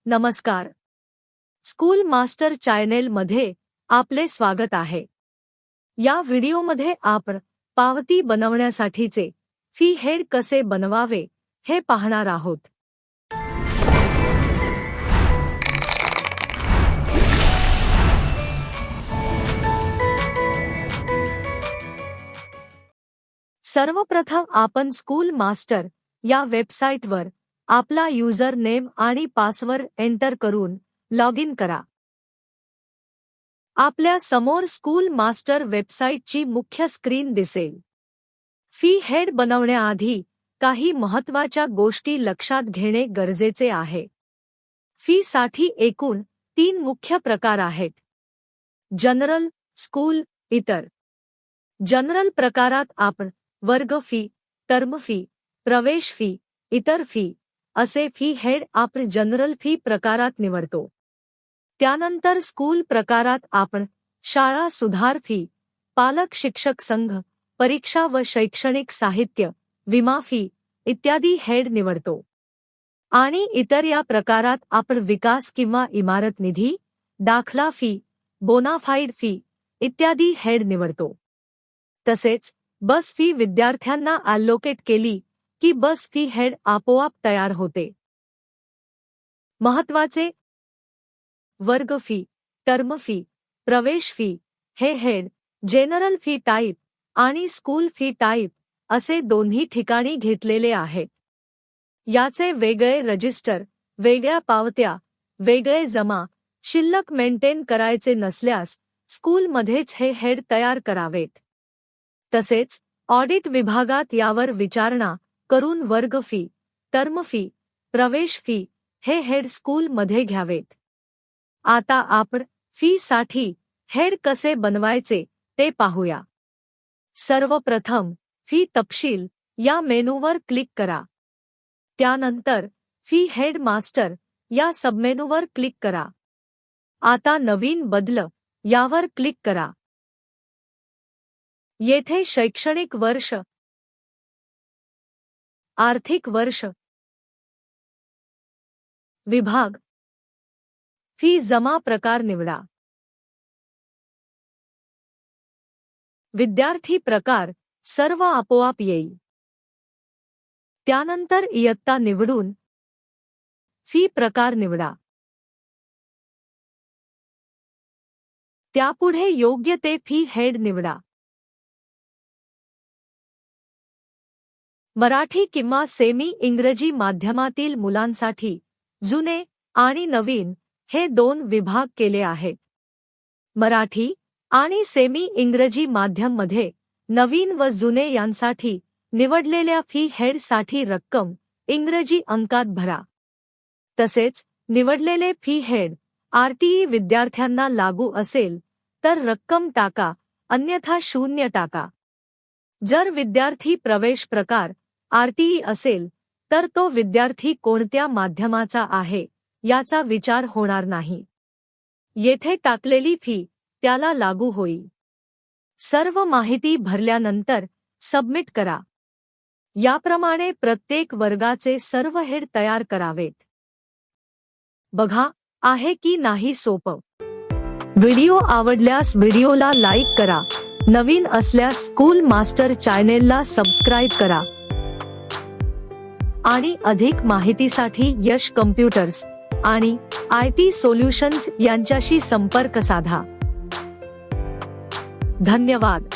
नमस्कार. School master channel मध्ये आपले स्वागत आहे. या व्हिडिओमध्ये आपण पावती बनवण्यासाठीचे फी हेड कसे बनवावे हे पाहणार आहोत. सर्वप्रथम आपण स्कूल मास्टर या वेबसाईटवर आपला यूजर नेम आणि पासवर्ड एंटर करून लॉग इन करा. आपल्या समोर स्कूल मास्टर वेबसाईटची मुख्य स्क्रीन दिसेल. फी हेड बनवण्याआधी काही महत्त्वाच्या गोष्टी लक्षात घेणे गरजेचे आहे. फी साठी एकूण 3 मुख्य प्रकार आहेत: जनरल, स्कूल, इतर. जनरल प्रकारात आपण वर्ग फी, टर्म फी, प्रवेश फी, इतर फी असे फी हेड आपण जनरल फी प्रकारात निवडतो. त्यानंतर स्कूल प्रकारात आपण शाळा सुधार फी, पालक शिक्षक संघ, परीक्षा व शैक्षणिक साहित्य, विमा फी इत्यादी हेड निवडतो. आणि इतर या प्रकारात आपण विकास किंवा इमारत निधी, दाखला फी, बोनाफाईड फी इत्यादी हेड निवडतो. तसेच बस फी विद्यार्थ्यांना अलोकेट केली की बस फी हेड आपोआप तयार होते. महत्त्वाचे: वर्ग फी, टर्म फी, प्रवेश फी हे हेड जनरल फी टाईप आणि स्कूल फी टाईप असे दोन्ही ठिकाणी घेतलेले आहेत. याचे वेगळे रजिस्टर, वेगळ्या पावत्या, वेगळे जमा शिल्लक मेंटेन करायचे नसल्यास स्कूलमध्येच हे हेड तयार करावेत. तसेच ऑडिट विभागात यावर विचारणा करून वर्ग फी, टर्म फी, प्रवेश फी हे हेड स्कूलमध्ये घ्यावेत. आता आपण फी साठी हेड कसे बनवायचे ते पाहूया. सर्वप्रथम फी तपशील या मेनूवर क्लिक करा. त्यानंतर फी हेड मास्टर या सबमेनूवर क्लिक करा. आता नवीन बदल यावर क्लिक करा. येथे शैक्षणिक वर्ष, आर्थिक वर्ष, विभाग, फी जमा प्रकार निवडा. विद्यार्थी प्रकार सर्व आपोआप येईल. त्यानंतर इयत्ता निवडून फी प्रकार निवडा. त्यापुढे योग्य ते फी हेड निवडा. मराठी किंवा सेमी इंग्रजी माध्यमातील मुलांसाठी जुने आणि नवीन हे 2 विभाग केले आहेत. मराठी आणि सेमी इंग्रजी माध्यम मध्ये नवीन व जुने यांसाठी निवडलेल्या फी हेडसाठी रक्कम इंग्रजी अंकात भरा. तसेच निवडलेले फी हेड आरटीई विद्यार्थ्यांना लागू असेल तर रक्कम टाका, अन्यथा 0 टाका. जर विद्यार्थी प्रवेश प्रकार आरटीई असेल तर तो विद्यार्थी कोणत्या माध्यमाचा आहे याचा विचार होणार नाही. येथे टाकलेली फी त्याला लागू होईल. सर्व माहिती भरल्यानंतर सबमिट करा. याप्रमाणे प्रत्येक वर्गाचे सर्व हेड तयार करावेत. बघा, आहे की नाही सोपं. व्हिडिओ आवडल्यास व्हिडिओला लाईक करा. नवीन असल्यास स्कूल मास्टर चॅनेलला सबस्क्राईब करा. आणि अधिक माहितीसाठी यश कम्प्युटर्स आणि IT सोल्युशन्स यांच्याशी संपर्क साधा. धन्यवाद.